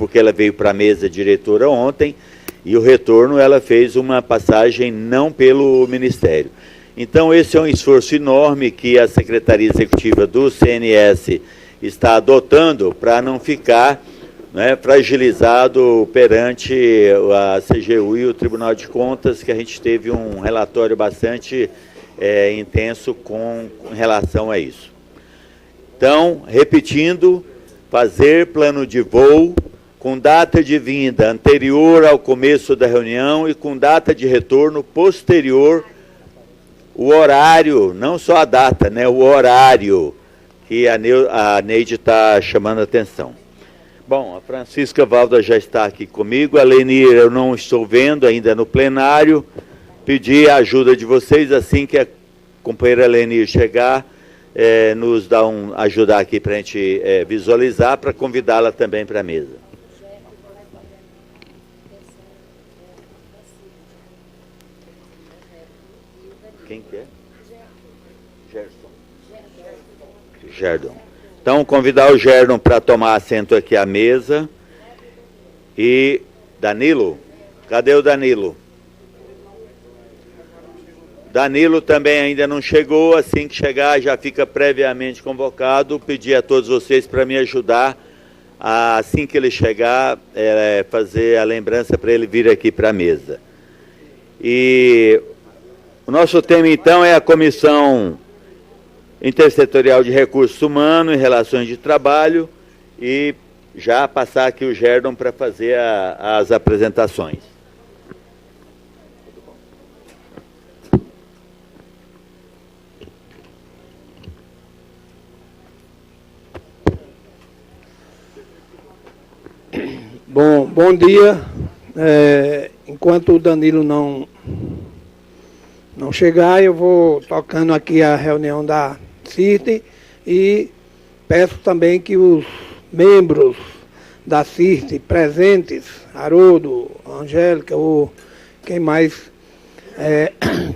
porque ela veio para a mesa diretora ontem, e o retorno ela fez uma passagem não pelo Ministério. Então, esse é um esforço enorme que a Secretaria Executiva do CNS está adotando para não ficar, né, fragilizado perante a CGU e o Tribunal de Contas, que a gente teve um relatório bastante intenso com relação a isso. Então, repetindo, fazer plano de voo com data de vinda anterior ao começo da reunião e com data de retorno posterior, o horário, não só a data, né, o horário que a Neide está chamando a atenção. Bom, a Francisca Valda já está aqui comigo, a Lenir eu não estou vendo ainda no plenário, pedi a ajuda de vocês, assim que a companheira Lenir chegar, nos dá ajudar aqui para a gente visualizar, para convidá-la também para a mesa. Quem que é? Gerdon. Então, convidar o Gerdon para tomar assento aqui à mesa. E Danilo? Cadê o Danilo? Danilo também ainda não chegou. Assim que chegar, já fica previamente convocado. Pedir a todos vocês para me ajudar, assim que ele chegar, fazer a lembrança para ele vir aqui para a mesa. E o nosso tema, então, é a Comissão Intersetorial de Recursos Humanos e Relações de Trabalho, e já passar aqui o Gerdon para fazer as apresentações. Bom dia. Enquanto o Danilo não chegar, eu vou tocando aqui a reunião da CIRT e peço também que os membros da CIRT presentes, Haroldo, Angélica ou quem mais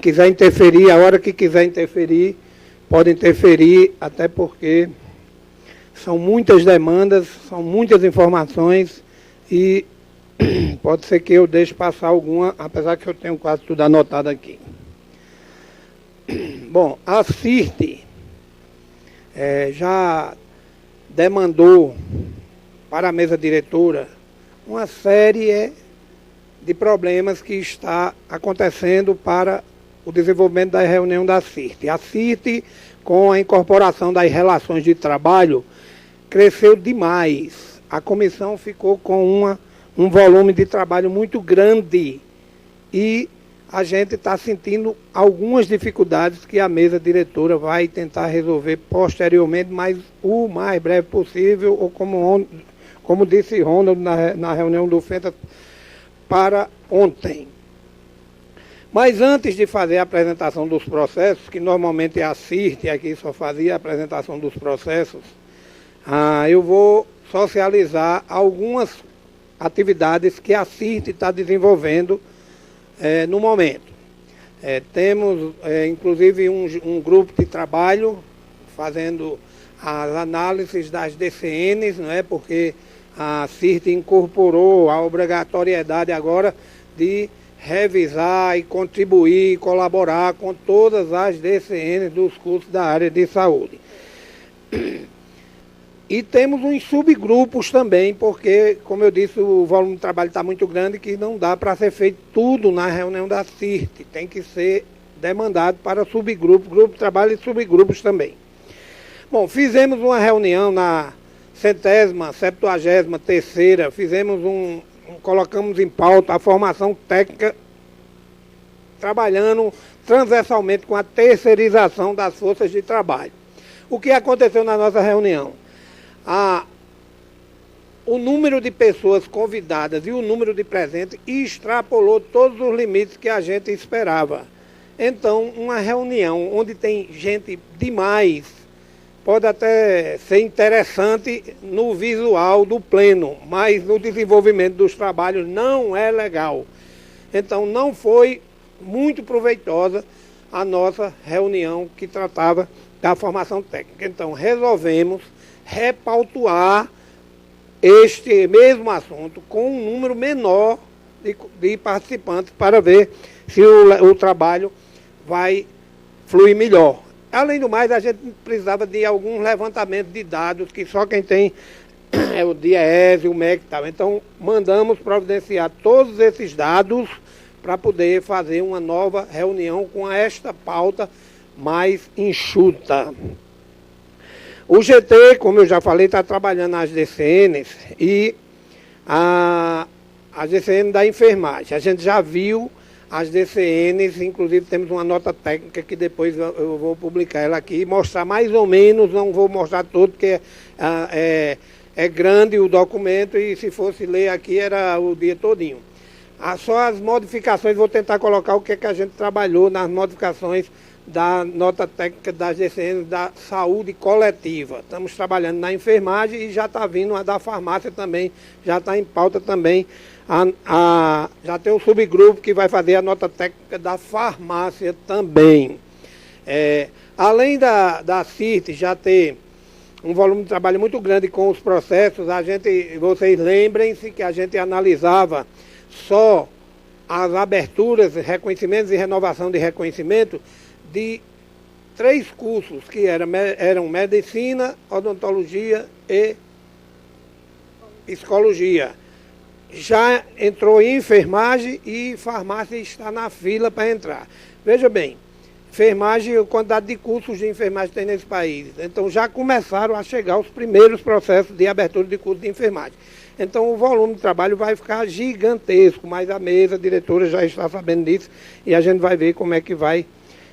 quiser interferir, a hora que quiser interferir, pode interferir, até porque são muitas demandas, são muitas informações e pode ser que eu deixe passar alguma, apesar que eu tenho quase tudo anotado aqui. Bom, a CIRT já demandou para a mesa diretora uma série de problemas que está acontecendo para o desenvolvimento da reunião da CIRT. A CIRT, com a incorporação das relações de trabalho, cresceu demais. A comissão ficou com um volume de trabalho muito grande e a gente está sentindo algumas dificuldades que a mesa diretora vai tentar resolver posteriormente, mas o mais breve possível, ou como disse Ronald na reunião do FENTA para ontem. Mas antes de fazer a apresentação dos processos, que normalmente a CIRT aqui só fazia a apresentação dos processos, eu vou socializar algumas atividades que a CIRT está desenvolvendo no momento. Temos, inclusive, um grupo de trabalho fazendo as análises das DCNs, não é? Porque a CIRT incorporou a obrigatoriedade agora de revisar e contribuir e colaborar com todas as DCNs dos cursos da área de saúde. E temos uns subgrupos também, porque, como eu disse, o volume de trabalho está muito grande, que não dá para ser feito tudo na reunião da CIRT. Tem que ser demandado para subgrupos, grupo de trabalho e subgrupos também. Bom, fizemos uma reunião na 173ª, colocamos em pauta a formação técnica, trabalhando transversalmente com a terceirização das forças de trabalho. O que aconteceu na nossa reunião? O número de pessoas convidadas e o número de presentes extrapolou todos os limites que a gente esperava. Então, uma reunião onde tem gente demais pode até ser interessante no visual do pleno, mas no desenvolvimento dos trabalhos não é legal. Então, não foi muito proveitosa a nossa reunião que tratava da formação técnica. Então, resolvemos repautuar este mesmo assunto com um número menor de participantes para ver se o trabalho vai fluir melhor. Além do mais, a gente precisava de alguns levantamentos de dados que só quem tem é o DIEESE, o MEC e tal. Então, mandamos providenciar todos esses dados para poder fazer uma nova reunião com esta pauta mais enxuta. O GT, como eu já falei, está trabalhando nas DCNs e a DCN da enfermagem. A gente já viu as DCNs, inclusive temos uma nota técnica que depois eu vou publicar ela aqui e mostrar mais ou menos, não vou mostrar todo, porque é grande o documento e se fosse ler aqui era o dia todinho. Só as modificações, vou tentar colocar o que a gente trabalhou nas modificações da nota técnica das DCNs da saúde coletiva. Estamos trabalhando na enfermagem e já está vindo a da farmácia também, já está em pauta também. Já tem um subgrupo que vai fazer a nota técnica da farmácia também. Além da CIRT já ter um volume de trabalho muito grande com os processos, vocês lembrem-se que a gente analisava só as aberturas, reconhecimentos e renovação de reconhecimento de 3 cursos, que eram medicina, odontologia e psicologia. Já entrou em enfermagem e farmácia está na fila para entrar. Veja bem, enfermagem, a quantidade de cursos de enfermagem tem nesse país. Então já começaram a chegar os primeiros processos de abertura de curso de enfermagem. Então o volume de trabalho vai ficar gigantesco, mas a mesa, a diretora já está sabendo disso e a gente vai ver como é que vai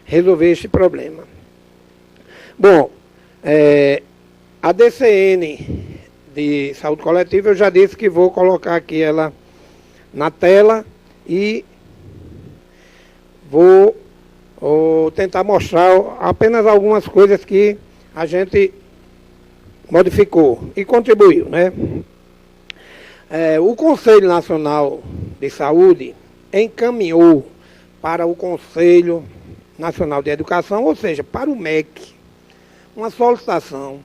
resolver este problema. Bom, a DCN de saúde coletiva, eu já disse que vou colocar aqui ela na tela e vou tentar mostrar apenas algumas coisas que a gente modificou e contribuiu, né? O Conselho Nacional de Saúde encaminhou para o Conselho Nacional de Educação, ou seja, para o MEC, uma solicitação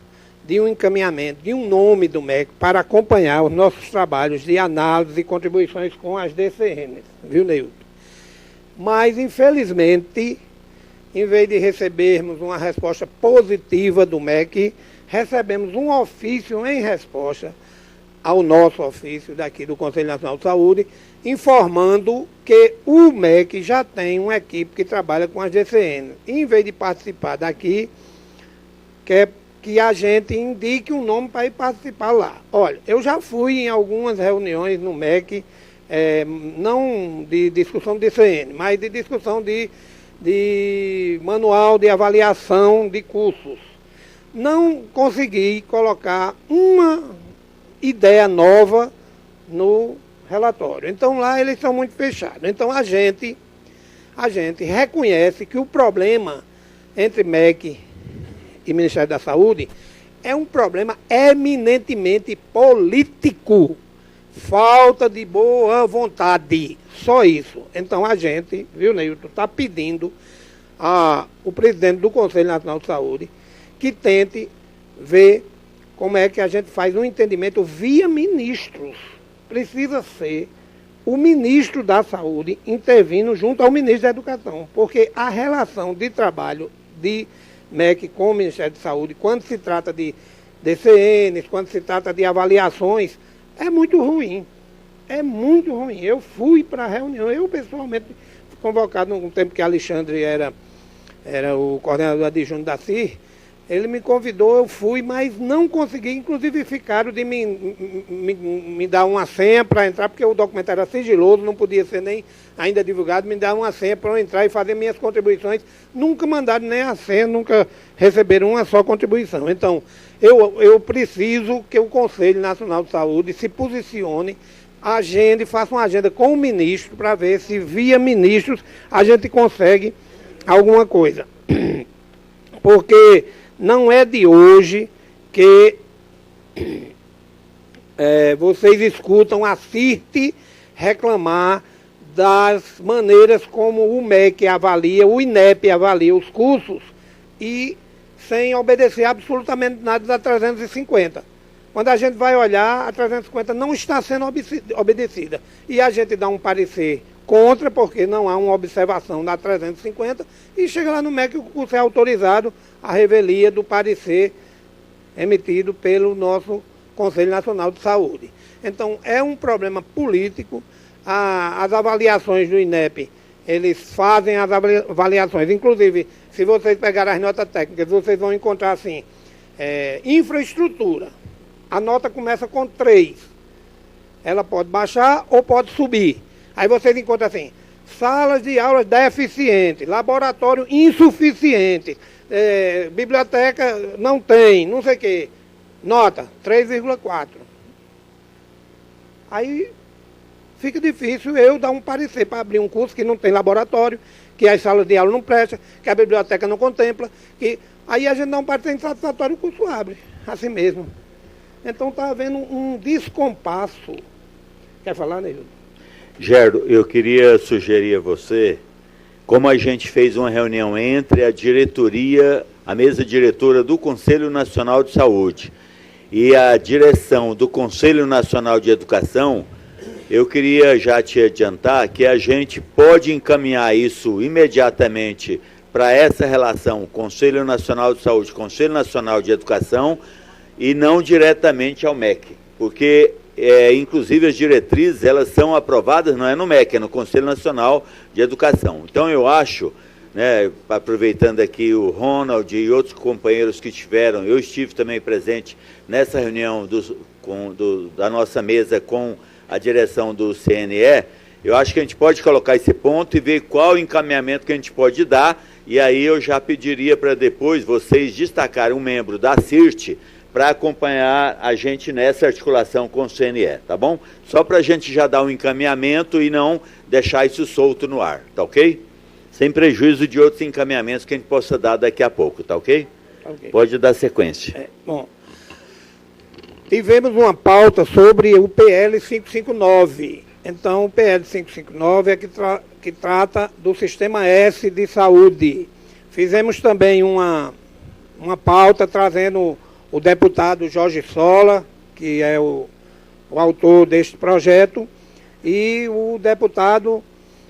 de um encaminhamento, de um nome do MEC para acompanhar os nossos trabalhos de análise e contribuições com as DCNs, viu, Neilton? Mas, infelizmente, em vez de recebermos uma resposta positiva do MEC, recebemos um ofício em resposta ao nosso ofício daqui do Conselho Nacional de Saúde, informando que o MEC já tem uma equipe que trabalha com as DCNs. Em vez de participar daqui, quer que a gente indique um nome para ir participar lá. Olha, eu já fui em algumas reuniões no MEC, não de discussão de DCN, mas de discussão de manual de avaliação de cursos. Não consegui colocar uma ideia nova no relatório. Então lá eles são muito fechados. Então a gente reconhece que o problema entre MEC e Ministério da Saúde é um problema eminentemente político. Falta de boa vontade. Só isso. Então a gente, viu, Neilton, está pedindo ao presidente do Conselho Nacional de Saúde que tente ver como é que a gente faz um entendimento via ministros. Precisa ser o ministro da Saúde intervindo junto ao ministro da Educação, porque a relação de trabalho de MEC com o Ministério da Saúde, quando se trata de DCNs, quando se trata de avaliações, é muito ruim. É muito ruim. Eu fui para a reunião, eu pessoalmente fui convocado no tempo que Alexandre era o coordenador adjunto da CIR. Ele me convidou, eu fui, mas não consegui, inclusive ficaram de me dar uma senha para entrar, porque o documento era sigiloso, não podia ser nem ainda divulgado, me dar uma senha para eu entrar e fazer minhas contribuições. Nunca mandaram nem a senha, nunca receberam uma só contribuição. Então, eu preciso que o Conselho Nacional de Saúde se posicione, agende, faça uma agenda com o ministro, para ver se via ministros a gente consegue alguma coisa. Porque não é de hoje que vocês escutam a CIRT reclamar das maneiras como o MEC avalia, o INEP avalia os cursos e sem obedecer absolutamente nada da 350. Quando a gente vai olhar, a 350 não está sendo obedecida. E a gente dá um parecer contra, porque não há uma observação na 350, e chega lá no MEC, o curso é autorizado a revelia do parecer emitido pelo nosso Conselho Nacional de Saúde. Então, é um problema político. As avaliações do INEP, eles fazem as avaliações. Inclusive, se vocês pegarem as notas técnicas, vocês vão encontrar assim, infraestrutura. A nota começa com 3. Ela pode baixar ou pode subir. Aí vocês encontram assim, salas de aulas deficientes, laboratório insuficiente, biblioteca não tem, não sei o quê. Nota 3,4. Aí fica difícil eu dar um parecer para abrir um curso que não tem laboratório, que as salas de aula não prestam, que a biblioteca não contempla, que aí a gente dá um parecer insatisfatório e o curso abre, assim mesmo. Então está havendo um descompasso. Quer falar, Neildo? Gerdo, eu queria sugerir a você, como a gente fez uma reunião entre a diretoria, a mesa diretora do Conselho Nacional de Saúde e a direção do Conselho Nacional de Educação, eu queria já te adiantar que a gente pode encaminhar isso imediatamente para essa relação Conselho Nacional de Saúde, Conselho Nacional de Educação, e não diretamente ao MEC, porque, inclusive, as diretrizes, elas são aprovadas, não é no MEC, é no Conselho Nacional de Educação. Então, eu acho, né, aproveitando aqui o Ronald e outros companheiros que estiveram, eu estive também presente nessa reunião da nossa mesa com a direção do CNE, eu acho que a gente pode colocar esse ponto e ver qual o encaminhamento que a gente pode dar, e aí eu já pediria para depois vocês destacarem um membro da CIRT para acompanhar a gente nessa articulação com o CNE, tá bom? Só para a gente já dar um encaminhamento e não deixar isso solto no ar, tá ok? Sem prejuízo de outros encaminhamentos que a gente possa dar daqui a pouco, tá ok? Okay. Pode dar sequência. Bom, tivemos uma pauta sobre o PL 559. Então, o PL 559 é que trata do Sistema S de saúde. Fizemos também uma pauta trazendo o deputado Jorge Sola, que é o autor deste projeto, e o deputado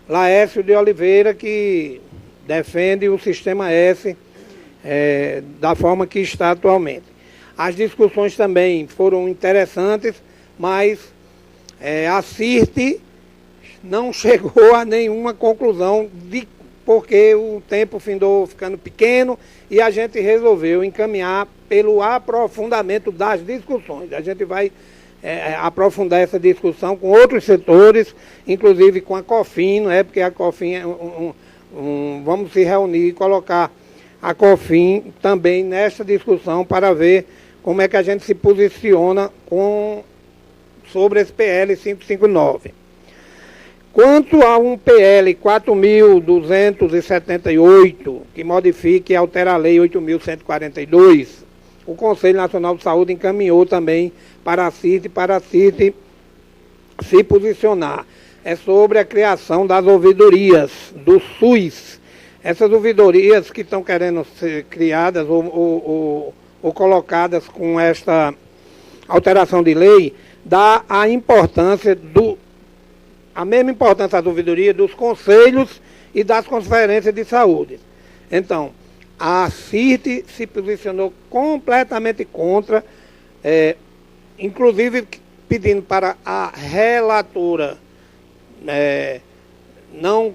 Laércio de Oliveira, que defende o Sistema S da forma que está atualmente. As discussões também foram interessantes, mas a CIRT não chegou a nenhuma conclusão, porque o tempo findou ficando pequeno e a gente resolveu encaminhar pelo aprofundamento das discussões. A gente vai aprofundar essa discussão com outros setores, inclusive com a COFIN, não é? Porque a COFIN vamos se reunir e colocar a COFIN também nessa discussão para ver como é que a gente se posiciona sobre esse PL 559. Quanto a um PL 4.278, que modifica e altera a Lei 8.142, o Conselho Nacional de Saúde encaminhou também para a CIRT se posicionar. É sobre a criação das ouvidorias do SUS. Essas ouvidorias que estão querendo ser criadas ou colocadas com esta alteração de lei, dá a importância a mesma importância da ouvidoria dos conselhos e das conferências de saúde. Então, a CIRT se posicionou completamente contra, inclusive pedindo para a relatora não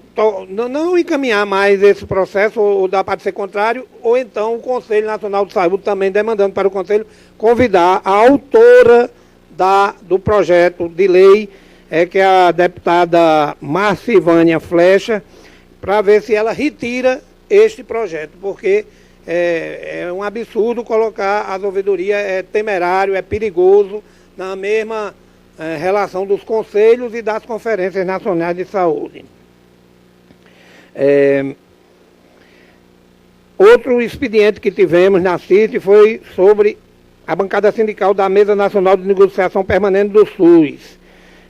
encaminhar mais esse processo ou dar para ser contrário, ou então o Conselho Nacional de Saúde também demandando para o Conselho convidar a autora do projeto de lei, que é a deputada Marcivânia Flecha, para ver se ela retira este projeto, porque é um absurdo colocar as ouvidorias, é temerário, é perigoso, na mesma relação dos conselhos e das conferências nacionais de saúde. Outro expediente que tivemos na CIRT foi sobre a bancada sindical da Mesa Nacional de Negociação Permanente do SUS,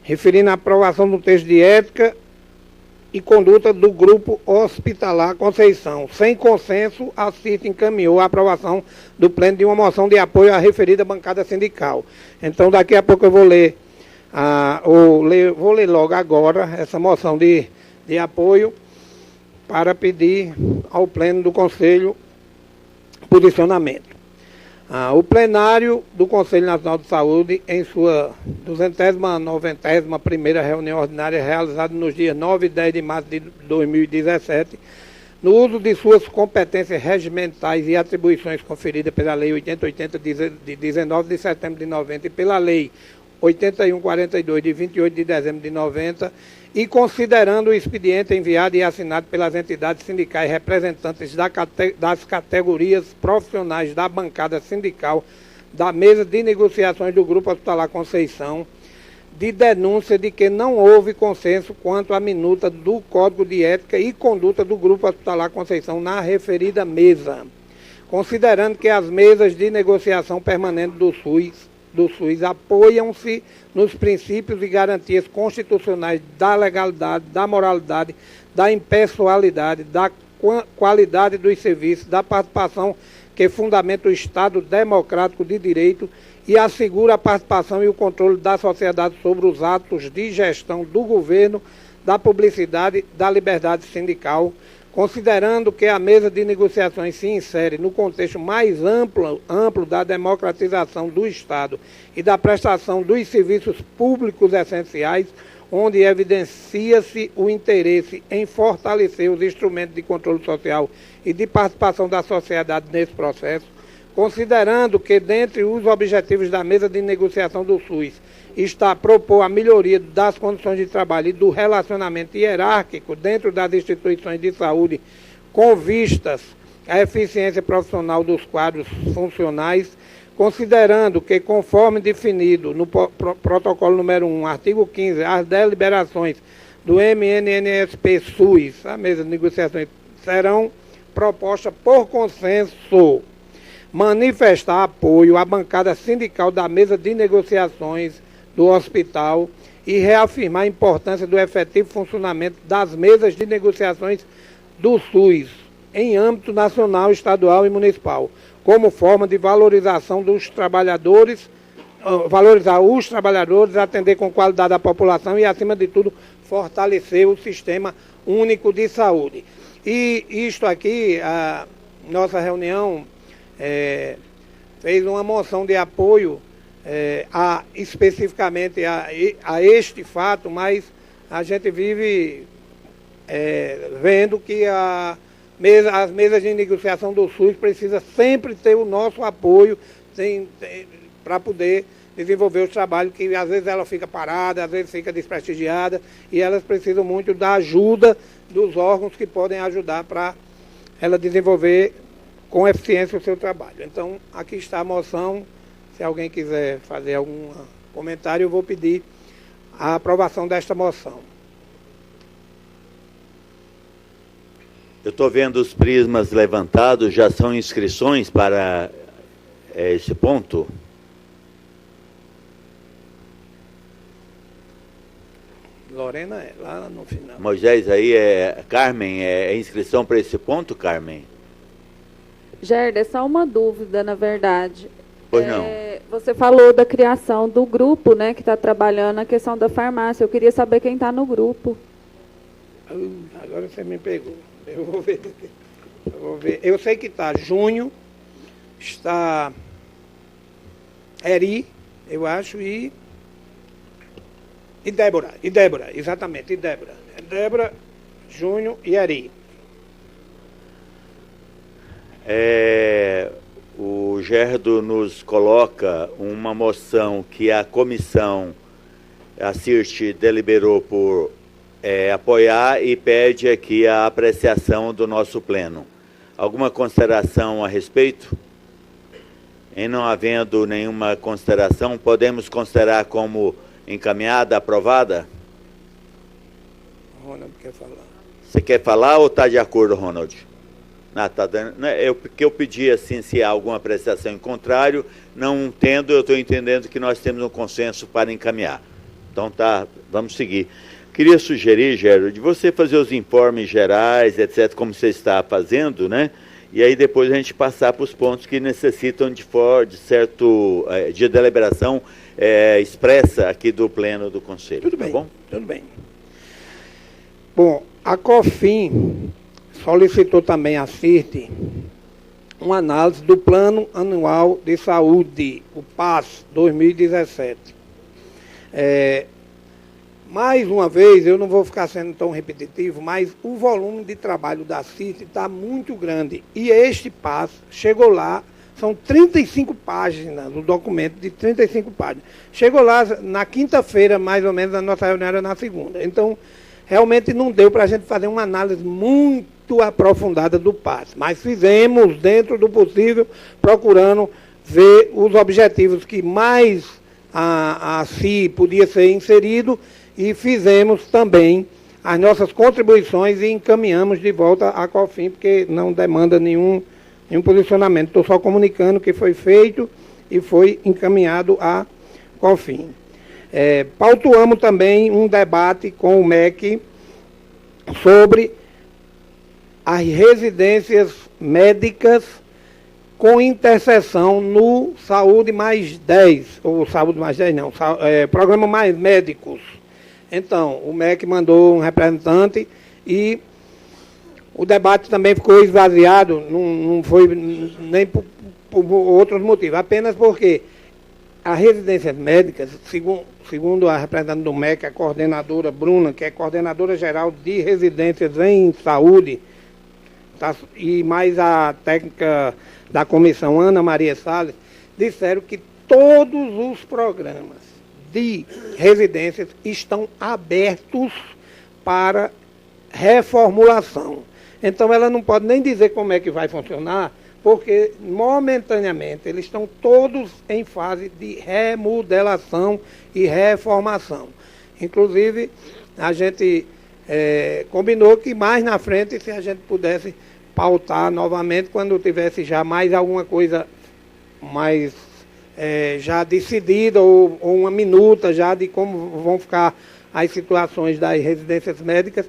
referindo à aprovação do texto de ética e conduta do Grupo Hospitalar Conceição. Sem consenso, a CIT encaminhou a aprovação do pleno de uma moção de apoio à referida bancada sindical. Então, daqui a pouco eu vou ler, vou ler logo agora essa moção de apoio para pedir ao pleno do Conselho posicionamento. O plenário do Conselho Nacional de Saúde, em sua 291ª reunião ordinária realizada nos dias 9 e 10 de março de 2017, no uso de suas competências regimentais e atribuições conferidas pela Lei 8080 de 19 de setembro de 90 e pela Lei 8142 de 28 de dezembro de 90, e considerando o expediente enviado e assinado pelas entidades sindicais representantes das categorias profissionais da bancada sindical da mesa de negociações do Grupo Hospitalar Conceição, de denúncia de que não houve consenso quanto à minuta do Código de Ética e Conduta do Grupo Hospitalar Conceição na referida mesa, considerando que as mesas de negociação permanente do SUS apoiam-se nos princípios e garantias constitucionais da legalidade, da moralidade, da impessoalidade, da qualidade dos serviços, da participação que fundamenta o Estado democrático de direito e assegura a participação e o controle da sociedade sobre os atos de gestão do governo, da publicidade, da liberdade sindical, considerando que a mesa de negociações se insere no contexto mais amplo da democratização do Estado e da prestação dos serviços públicos essenciais, onde evidencia-se o interesse em fortalecer os instrumentos de controle social e de participação da sociedade nesse processo, considerando que, dentre os objetivos da mesa de negociação do SUS, está a propor a melhoria das condições de trabalho e do relacionamento hierárquico dentro das instituições de saúde, com vistas à eficiência profissional dos quadros funcionais, considerando que, conforme definido no protocolo número 1, artigo 15, as deliberações do MNNSP-SUS, a mesa de negociações, serão propostas por consenso, manifestar apoio à bancada sindical da mesa de negociações do hospital e reafirmar a importância do efetivo funcionamento das mesas de negociações do SUS em âmbito nacional, estadual e municipal, como forma de valorização dos trabalhadores, valorizar os trabalhadores, atender com qualidade a população e, acima de tudo, fortalecer o sistema único de saúde. E isto aqui, a nossa reunião fez uma moção de apoio especificamente a este fato, mas a gente vive vendo que as mesas de negociação do SUS precisam sempre ter o nosso apoio para poder desenvolver o trabalho, que às vezes ela fica parada, às vezes fica desprestigiada, e elas precisam muito da ajuda dos órgãos que podem ajudar para ela desenvolver com eficiência o seu trabalho. Então, aqui está a moção. Se alguém quiser fazer algum comentário, eu vou pedir a aprovação desta moção. Eu estou vendo os prismas levantados, já são inscrições para esse ponto? Lorena lá no final. Moisés, aí Carmen, é inscrição para esse ponto, Carmen? Gerda, é só uma dúvida, na verdade. Pois não. Você falou da criação do grupo, né, que está trabalhando a questão da farmácia. Eu queria saber quem está no grupo. Agora você me pegou. Eu vou ver. Eu sei que está Júnior, está Eri, eu acho, e Débora, exatamente, Débora, Júnior e Eri. O Gerdo nos coloca uma moção que a comissão, a CIRT, deliberou por apoiar e pede aqui a apreciação do nosso pleno. Alguma consideração a respeito? Em não havendo nenhuma consideração, podemos considerar como encaminhada, aprovada? Ronald quer falar. Você quer falar ou está de acordo, Ronald? Tá dando, porque eu pedi assim, se há alguma apreciação em contrário, não tendo, eu estou entendendo que nós temos um consenso para encaminhar. Então tá, vamos seguir. Queria sugerir, Geraldo, de você fazer os informes gerais, etc., como você está fazendo, né? E aí depois a gente passar para os pontos que necessitam de deliberação expressa aqui do Pleno do Conselho. Tudo bem, tá bom? Tudo bem. Bom, a COFIN solicitou também à CIRT uma análise do Plano Anual de Saúde, o PAS 2017. Mais uma vez, eu não vou ficar sendo tão repetitivo, mas o volume de trabalho da CIRT está muito grande. E este PAS chegou lá, são 35 páginas, no documento de 35 páginas. Chegou lá na quinta-feira, mais ou menos, a nossa reunião era na segunda. Então, realmente não deu para a gente fazer uma análise muito aprofundada do PAS. Mas fizemos, dentro do possível, procurando ver os objetivos que mais a CI podia ser inserido, e fizemos também as nossas contribuições e encaminhamos de volta à COFIN, porque não demanda nenhum posicionamento. Estou só comunicando que foi feito e foi encaminhado à COFIN. Pautuamos também um debate com o MEC sobre as residências médicas com interseção no Saúde Mais 10, ou Saúde Mais 10 não, Programa Mais Médicos. Então, o MEC mandou um representante e o debate também ficou esvaziado, não foi nem por outros motivos, apenas porque as residências médicas, segundo a representante do MEC, a coordenadora Bruna, que é coordenadora geral de residências em saúde, tá, e mais a técnica da comissão, Ana Maria Salles, disseram que todos os programas de residências estão abertos para reformulação. Então, ela não pode nem dizer como é que vai funcionar, porque, momentaneamente, eles estão todos em fase de remodelação e reformação. Inclusive, a gente combinou que mais na frente, se a gente pudesse pautar novamente, quando tivesse já mais alguma coisa mais já decidida, ou uma minuta já de como vão ficar as situações das residências médicas,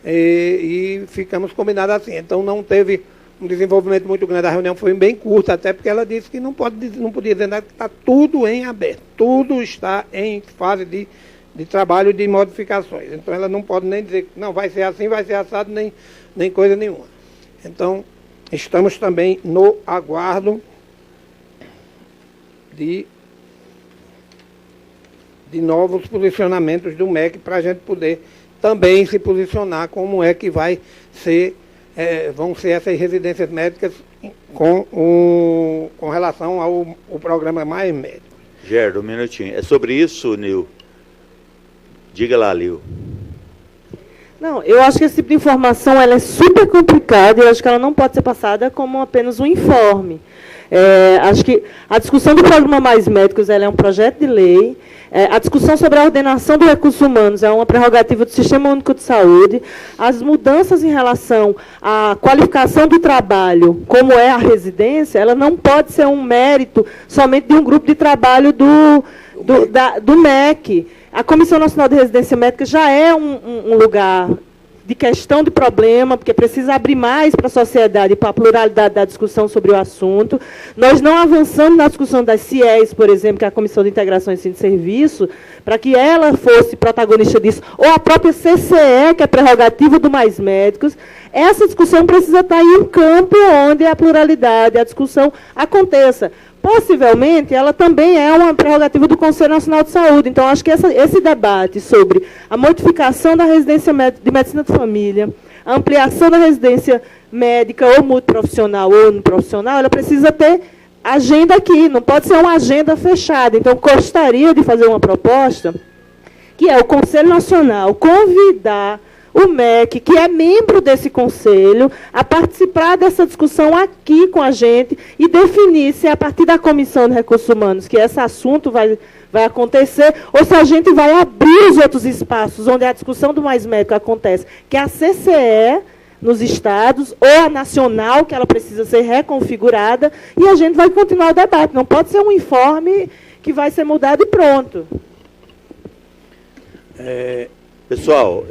e ficamos combinados assim. Então, não teve um desenvolvimento muito grande, a reunião foi bem curta, até porque ela disse que não podia dizer nada, que está tudo em aberto, tudo está em fase de trabalho e de modificações. Então, ela não pode nem dizer que não, vai ser assim, vai ser assado, nem coisa nenhuma. Então, estamos também no aguardo de novos posicionamentos do MEC, para a gente poder também se posicionar como é que vão ser essas residências médicas com relação ao programa Mais Médico. Gerdo, um minutinho. É sobre isso, Nil? Diga lá, Lil. Não, eu acho que esse tipo de informação ela é super complicada e eu acho que ela não pode ser passada como apenas um informe. Acho que a discussão do Programa Mais Médicos ela é um projeto de lei. A discussão sobre a ordenação dos recursos humanos é uma prerrogativa do Sistema Único de Saúde. As mudanças em relação à qualificação do trabalho, como é a residência, ela não pode ser um mérito somente de um grupo de trabalho do MEC. A Comissão Nacional de Residência Médica já é um lugar de questão de problema, porque precisa abrir mais para a sociedade e para a pluralidade da discussão sobre o assunto. Nós não avançamos na discussão das CIEs, por exemplo, que é a Comissão de Integração e Ensino de Serviço, para que ela fosse protagonista disso, ou a própria CCE, que é prerrogativa do Mais Médicos. Essa discussão precisa estar em um campo onde a pluralidade, a discussão aconteça. Possivelmente, ela também é uma prerrogativa do Conselho Nacional de Saúde. Então, acho que esse debate sobre a modificação da residência de medicina de família, a ampliação da residência médica ou multiprofissional ou uniprofissional, ela precisa ter agenda aqui, não pode ser uma agenda fechada. Então, gostaria de fazer uma proposta, que é o Conselho Nacional convidar o MEC, que é membro desse conselho, a participar dessa discussão aqui com a gente e definir se a partir da Comissão de Recursos Humanos que esse assunto vai acontecer, ou se a gente vai abrir os outros espaços onde a discussão do Mais Médico acontece, que é a CCE nos estados, ou a nacional, que ela precisa ser reconfigurada, e a gente vai continuar o debate. Não pode ser um informe que vai ser mudado e pronto. Pessoal,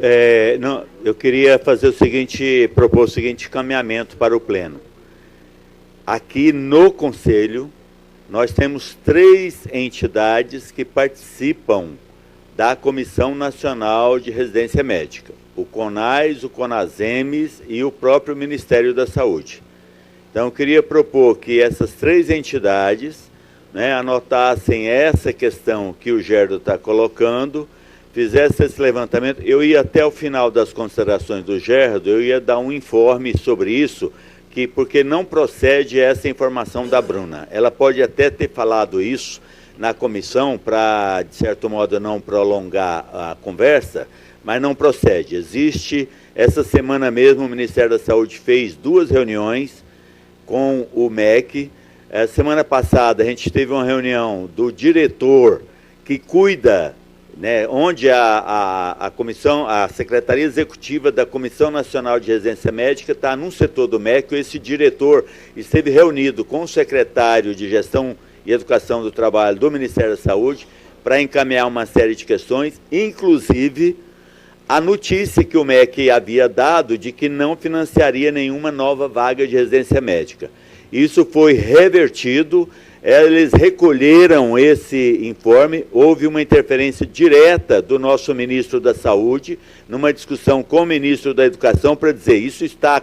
eu queria propor o seguinte encaminhamento para o Pleno. Aqui no Conselho, nós temos 3 entidades que participam da Comissão Nacional de Residência Médica: o CONAS, o CONASEMES e o próprio Ministério da Saúde. Então, eu queria propor que essas 3 entidades, né, anotassem essa questão que o Gerdo está colocando, fizesse esse levantamento. Eu ia até o final das considerações do Gerdo, eu ia dar um informe sobre isso, porque não procede essa informação da Bruna. Ela pode até ter falado isso na comissão para, de certo modo, não prolongar a conversa, mas não procede. Essa semana mesmo, o Ministério da Saúde fez 2 reuniões com o MEC. Semana passada, a gente teve uma reunião do diretor que cuida, né, onde a Secretaria Executiva da Comissão Nacional de Residência Médica está num setor do MEC. Esse diretor esteve reunido com o secretário de Gestão e Educação do Trabalho do Ministério da Saúde para encaminhar uma série de questões, inclusive a notícia que o MEC havia dado de que não financiaria nenhuma nova vaga de residência médica. Isso foi revertido, eles recolheram esse informe, houve uma interferência direta do nosso ministro da Saúde, numa discussão com o ministro da Educação, para dizer isso está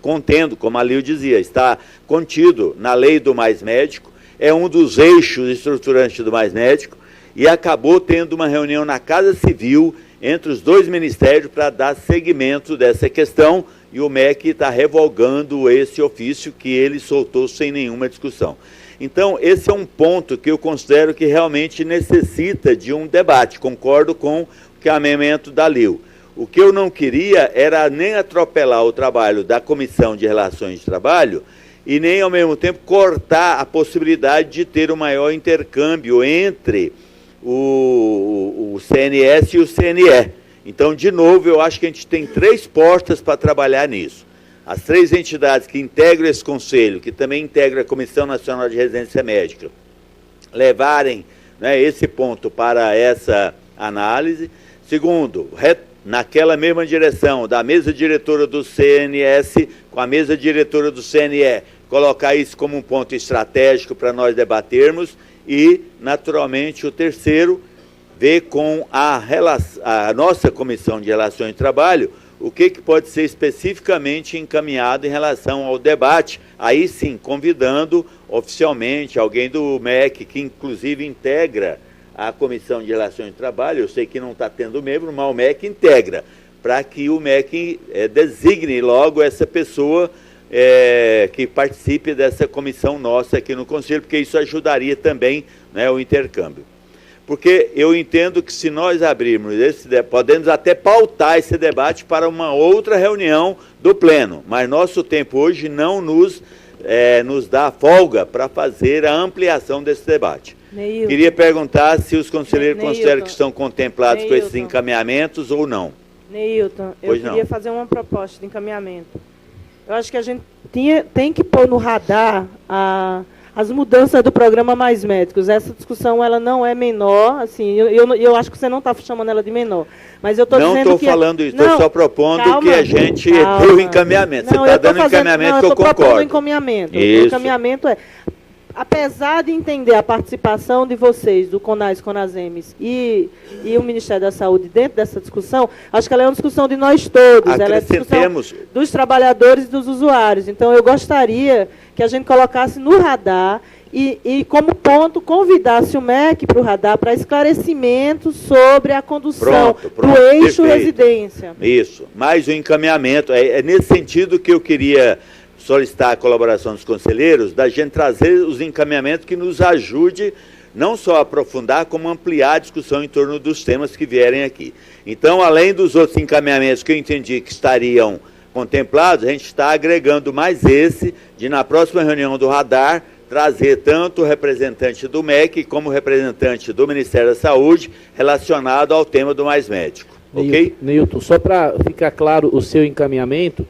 contendo, como a Lio dizia, está contido na lei do Mais Médico, é um dos eixos estruturantes do Mais Médico, e acabou tendo uma reunião na Casa Civil entre os 2 ministérios para dar seguimento dessa questão, e o MEC está revogando esse ofício que ele soltou sem nenhuma discussão. Então, esse é um ponto que eu considero que realmente necessita de um debate. Concordo com o encaminhamento da Lio. O que eu não queria era nem atropelar o trabalho da Comissão de Relações de Trabalho e nem, ao mesmo tempo, cortar a possibilidade de ter um maior intercâmbio entre o CNS e o CNE. Então, de novo, eu acho que a gente tem 3 portas para trabalhar nisso. As 3 entidades que integram esse conselho, que também integram a Comissão Nacional de Residência Médica, levarem, né, esse ponto para essa análise. Segundo, naquela mesma direção, da mesa diretora do CNS com a mesa diretora do CNE, colocar isso como um ponto estratégico para nós debatermos. E, naturalmente, o terceiro, ver com a nossa Comissão de Relações de Trabalho o que pode ser especificamente encaminhado em relação ao debate, aí sim, convidando oficialmente alguém do MEC, que inclusive integra a Comissão de Relações de Trabalho. Eu sei que não está tendo membro, mas o MEC integra, para que o MEC designe logo essa pessoa que participe dessa comissão nossa aqui no Conselho, porque isso ajudaria também, né, o intercâmbio. Porque eu entendo que se nós abrirmos esse debate, podemos até pautar esse debate para uma outra reunião do Pleno, mas nosso tempo hoje não nos dá folga para fazer a ampliação desse debate. Neilton. Queria perguntar se os conselheiros Neilton. consideram que estão contemplados com esses Neilton. encaminhamentos ou não. Neilton, eu Pois queria não. fazer uma proposta de encaminhamento. Eu acho que a gente tem que pôr no radar as mudanças do programa Mais Médicos. Essa discussão ela não é menor, assim, eu acho que você não está chamando ela de menor. Mas eu estou dizendo que... Não estou falando isso, estou só propondo que a gente dê o encaminhamento. Você está dando encaminhamento que eu estou propondo concordo. encaminhamento. Isso. O encaminhamento apesar de entender a participação de vocês, do CONAS, CONASEMES e o Ministério da Saúde dentro dessa discussão, acho que ela é uma discussão de nós todos. Ela é a discussão dos trabalhadores e dos usuários. Então, eu gostaria que a gente colocasse no radar e como ponto, convidasse o MEC para o radar para esclarecimento sobre a condução do eixo residência. Isso, mais o encaminhamento. É nesse sentido que eu queria solicitar a colaboração dos conselheiros, da gente trazer os encaminhamentos que nos ajude não só a aprofundar, como ampliar a discussão em torno dos temas que vierem aqui. Então, além dos outros encaminhamentos que eu entendi que estariam contemplados, a gente está agregando mais esse, de na próxima reunião do radar, trazer tanto o representante do MEC como o representante do Ministério da Saúde relacionado ao tema do Mais Médico. Ok? Neilton, só para ficar claro o seu encaminhamento,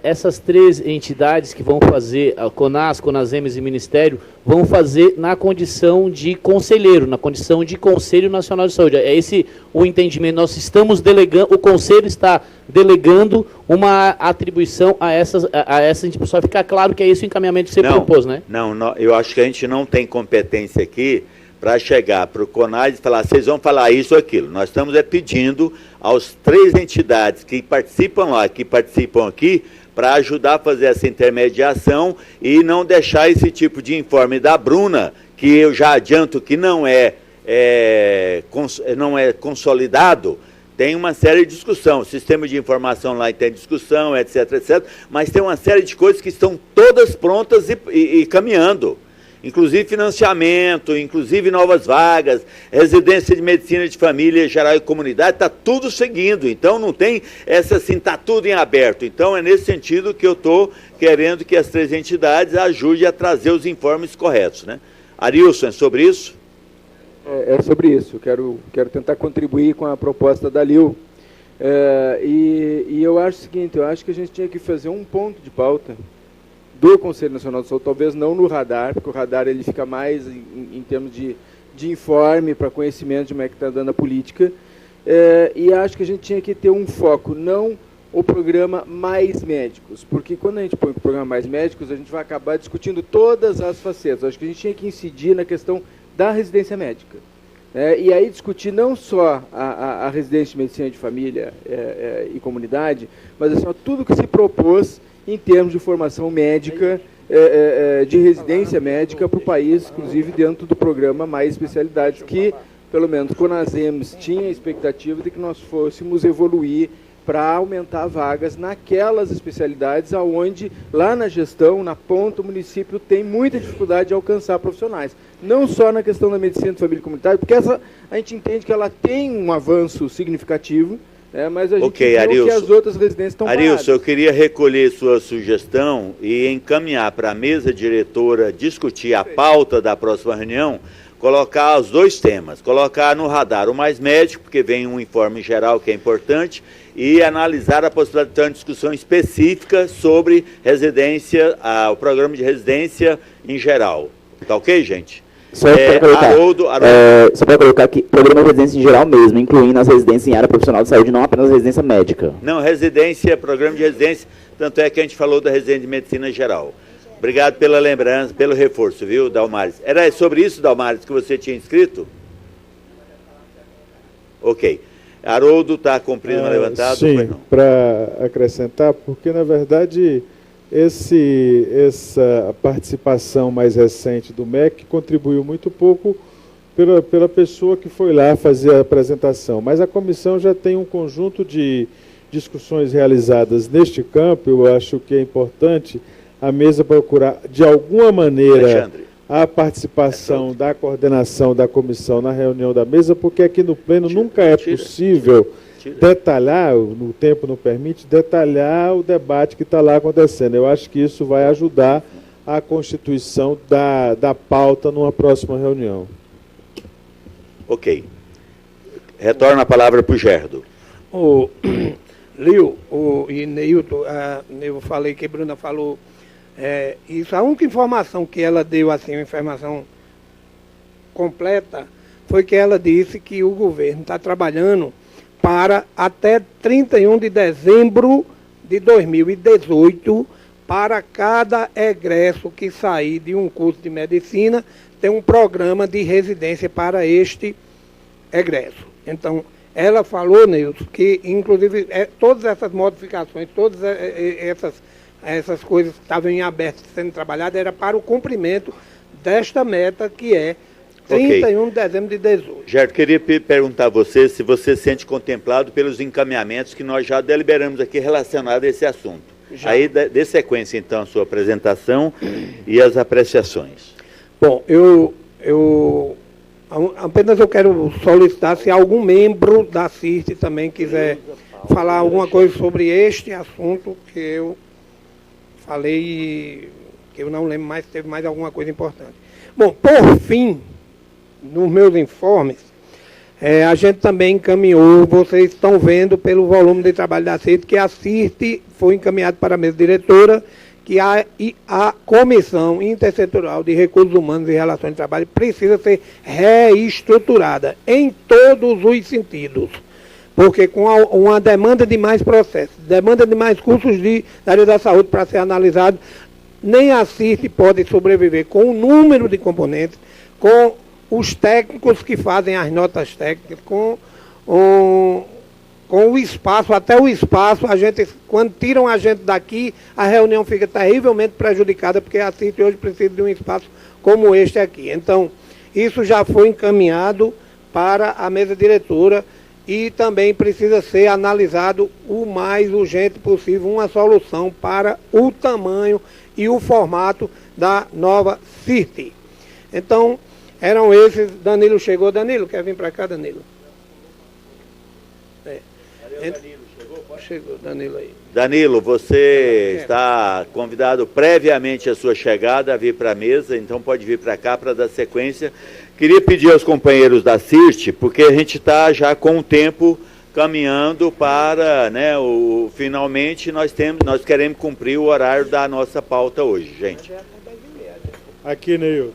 essas 3 entidades que vão fazer, a CONAS, CONASEMES e Ministério, vão fazer na condição de conselheiro, na condição de Conselho Nacional de Saúde. É esse o entendimento. Nós estamos delegando, o Conselho está delegando uma atribuição a essa entidade. Só ficar claro que é esse o encaminhamento que você propôs, né? Não, eu acho que a gente não tem competência aqui para chegar para o CONAS e falar, vocês vão falar isso ou aquilo. Nós estamos pedindo aos 3 entidades que participam lá, que participam aqui, para ajudar a fazer essa intermediação e não deixar esse tipo de informe da Bruna, que eu já adianto que não é consolidado. Tem uma série de discussão, o sistema de informação lá tem discussão, etc, etc, mas tem uma série de coisas que estão todas prontas e caminhando. Inclusive financiamento, inclusive novas vagas, residência de medicina de família, geral e comunidade, está tudo seguindo. Então não tem essa assim, está tudo em aberto. Então é nesse sentido que eu estou querendo que as 3 entidades ajudem a trazer os informes corretos, né? Arilson, é sobre isso? É sobre isso. Quero tentar contribuir com a proposta da Lil. E eu acho o seguinte, eu acho que a gente tinha que fazer um ponto de pauta do Conselho Nacional de Saúde, talvez não no radar, porque o radar ele fica mais em termos de informe para conhecimento de como é que está andando a política, e acho que a gente tinha que ter um foco, não o programa Mais Médicos, porque quando a gente põe o programa Mais Médicos, a gente vai acabar discutindo todas as facetas. Acho que a gente tinha que incidir na questão da residência médica, e aí discutir não só a residência de medicina de família e comunidade, mas assim, tudo que se propôs em termos de formação médica, de residência médica para o país, inclusive dentro do programa Mais Especialidades, que, pelo menos, com a CONASEMES tinha a expectativa de que nós fôssemos evoluir para aumentar vagas naquelas especialidades onde, lá na gestão, na ponta, o município tem muita dificuldade de alcançar profissionais. Não só na questão da medicina de família e comunitária, porque essa a gente entende que ela tem um avanço significativo, mas a gente viu que as outras residências estão paradas. Arilson, eu queria recolher sua sugestão e encaminhar para a mesa diretora discutir a pauta da próxima reunião, colocar os 2 temas, colocar no radar o Mais Médico, porque vem um informe geral que é importante, e analisar a possibilidade de ter uma discussão específica sobre residência, o programa de residência em geral. Tá ok, gente? Só para colocar aqui, programa de residência em geral mesmo, incluindo as residências em área profissional de saúde, não apenas residência médica. Não, residência, programa de residência, tanto é que a gente falou da residência de medicina geral. Obrigado pela lembrança, pelo reforço, viu, Dalmares? Era sobre isso, Dalmares, que você tinha inscrito? Ok. Haroldo está com o prisma levantado? Sim, para acrescentar, porque, na verdade, essa participação mais recente do MEC contribuiu muito pouco pela pessoa que foi lá fazer a apresentação. Mas a comissão já tem um conjunto de discussões realizadas neste campo. Eu acho que é importante a mesa procurar, de alguma maneira, Alexandre, a participação da coordenação da comissão na reunião da mesa, porque aqui no Pleno nunca é possível detalhar, o tempo não permite, detalhar o debate que está lá acontecendo. Eu acho que isso vai ajudar a constituição da pauta numa próxima reunião. Ok. Retorno a palavra para o Gerdo. Lio, e Neilton, eu falei que a Bruna falou isso. A única informação que ela deu, assim, uma informação completa, foi que ela disse que o governo está trabalhando para até 31 de dezembro de 2018, para cada egresso que sair de um curso de medicina, ter um programa de residência para este egresso. Então, ela falou, Nilson, que inclusive todas essas modificações, todas essas coisas que estavam em aberto sendo trabalhadas, era para o cumprimento desta meta, que é 31 de dezembro de 2018. Gerdo, queria perguntar a você se você se sente contemplado pelos encaminhamentos que nós já deliberamos aqui relacionados a esse assunto. Já. Aí, dê sequência, então, a sua apresentação e as apreciações. Bom, apenas eu quero solicitar se algum membro da CIRT também quiser falar alguma coisa sobre este assunto que eu falei, que eu não lembro mais se teve mais alguma coisa importante. Bom, por fim, nos meus informes, A gente também encaminhou, vocês estão vendo pelo volume de trabalho da CIRT, que a CIRT foi encaminhada para a mesa diretora, que a Comissão Intersetorial de Recursos Humanos e Relações de Trabalho precisa ser reestruturada em todos os sentidos, porque com uma demanda de mais processos, demanda de mais cursos da área da saúde para ser analisado, nem a CIRT pode sobreviver com o número de componentes, com os técnicos que fazem as notas técnicas, com o espaço, até o espaço, quando tiram a gente daqui, a reunião fica terrivelmente prejudicada, porque a CIRT hoje precisa de um espaço como este aqui. Então, isso já foi encaminhado para a mesa diretora e também precisa ser analisado o mais urgente possível uma solução para o tamanho e o formato da nova CIRT. Então, eram esses. Danilo chegou. Danilo, quer vir para cá, Danilo? Danilo, chegou, Danilo aí. Danilo, você está convidado previamente à sua chegada a vir para a mesa, então pode vir para cá para dar sequência. Queria pedir aos companheiros da CIRT, porque a gente está já com o tempo caminhando para, finalmente nós queremos cumprir o horário da nossa pauta hoje, gente. Aqui, Neilton.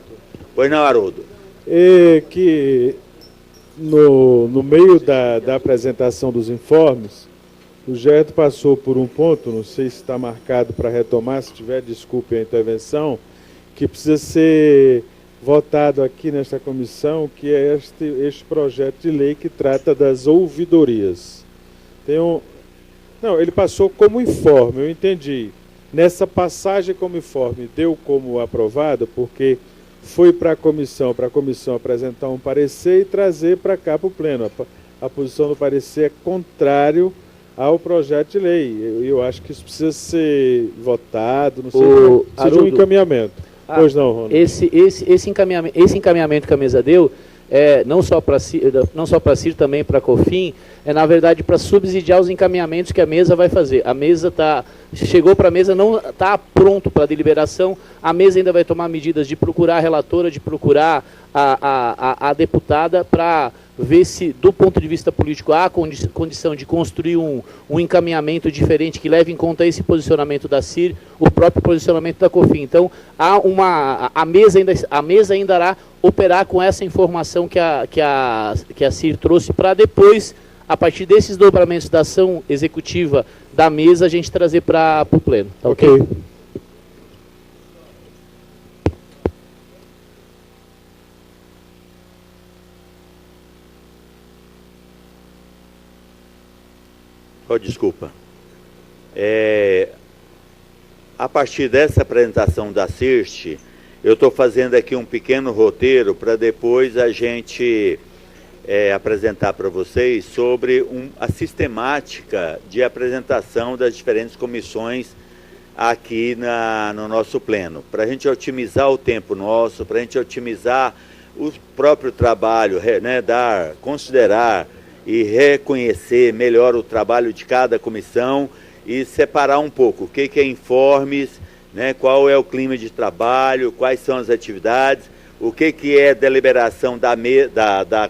Pois não, Haroldo. Que no meio da apresentação dos informes, o Gerto passou por um ponto, não sei se está marcado para retomar, se tiver, desculpe a intervenção, que precisa ser votado aqui nesta comissão, que é este projeto de lei que trata das ouvidorias. Não, ele passou como informe, eu entendi. Nessa passagem como informe, deu como aprovado, porque foi para a comissão apresentar um parecer e trazer para cá para o pleno. A posição do parecer é contrário ao projeto de lei. Eu acho que isso precisa ser votado, não sei, precisa de um encaminhamento. Pois não, Ronaldo. Esse encaminhamento que a mesa deu, não só para a CIR, também para a COFIN, na verdade, para subsidiar os encaminhamentos que a mesa vai fazer. A mesa chegou para a mesa, não está pronto para a deliberação, a mesa ainda vai tomar medidas de procurar a relatora, de procurar a deputada, para ver se, do ponto de vista político, há condição de construir um encaminhamento diferente que leve em conta esse posicionamento da CIR, o próprio posicionamento da COFIN. Então, a mesa ainda irá operar com essa informação que a CIR trouxe, para depois, a partir desses dobramentos da ação executiva da mesa, a gente trazer para o pleno. Tá ok? Desculpa. A partir dessa apresentação da CIRT, eu estou fazendo aqui um pequeno roteiro para depois a gente apresentar para vocês sobre a sistemática de apresentação das diferentes comissões aqui no nosso pleno, para a gente otimizar o tempo nosso, para a gente otimizar o próprio trabalho, considerar e reconhecer melhor o trabalho de cada comissão e separar um pouco o que é informes, qual é o clima de trabalho, quais são as atividades, o que é deliberação da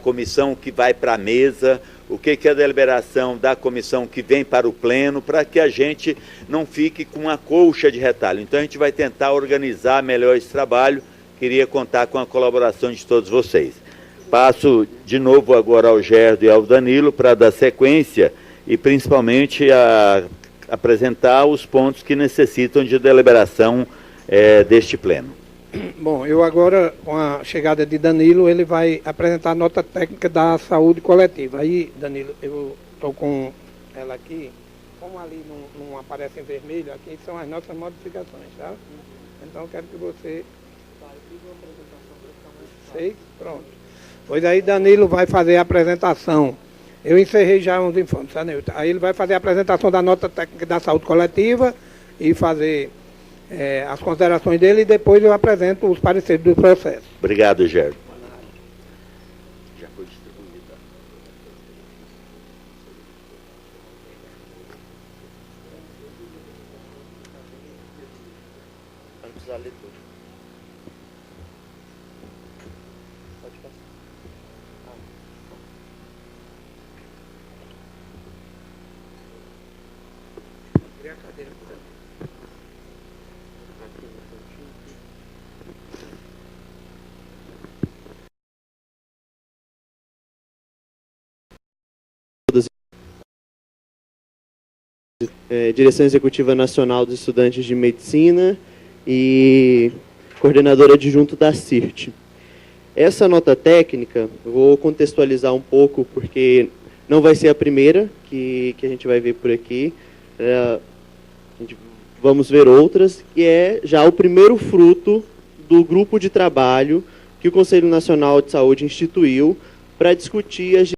comissão que vai para a mesa, o que é a deliberação da comissão que vem para o pleno, para que a gente não fique com uma colcha de retalho. Então a gente vai tentar organizar melhor esse trabalho, queria contar com a colaboração de todos vocês. Passo de novo agora ao Gerdo e ao Danilo para dar sequência e principalmente apresentar os pontos que necessitam de deliberação deste pleno. Bom, eu agora, com a chegada de Danilo, ele vai apresentar a nota técnica da saúde coletiva. Aí, Danilo, eu estou com ela aqui, como ali não aparece em vermelho, aqui são as nossas modificações, tá? Então eu quero que você... Sei? Pronto. Pois aí Danilo vai fazer a apresentação. Eu encerrei já uns informes, tá, Nilton? Aí ele vai fazer a apresentação da nota técnica da saúde coletiva e fazer as considerações dele e depois eu apresento os pareceres do processo. Obrigado, Gerdo. Já foi distribuída. Não precisa ler tudo. Pode passar. Direção Executiva Nacional dos Estudantes de Medicina e coordenadora adjunto da CIRT. Essa nota técnica, eu vou contextualizar um pouco, porque não vai ser a primeira que a gente vai ver por aqui. Vamos ver outras, que é já o primeiro fruto do grupo de trabalho que o Conselho Nacional de Saúde instituiu para discutir as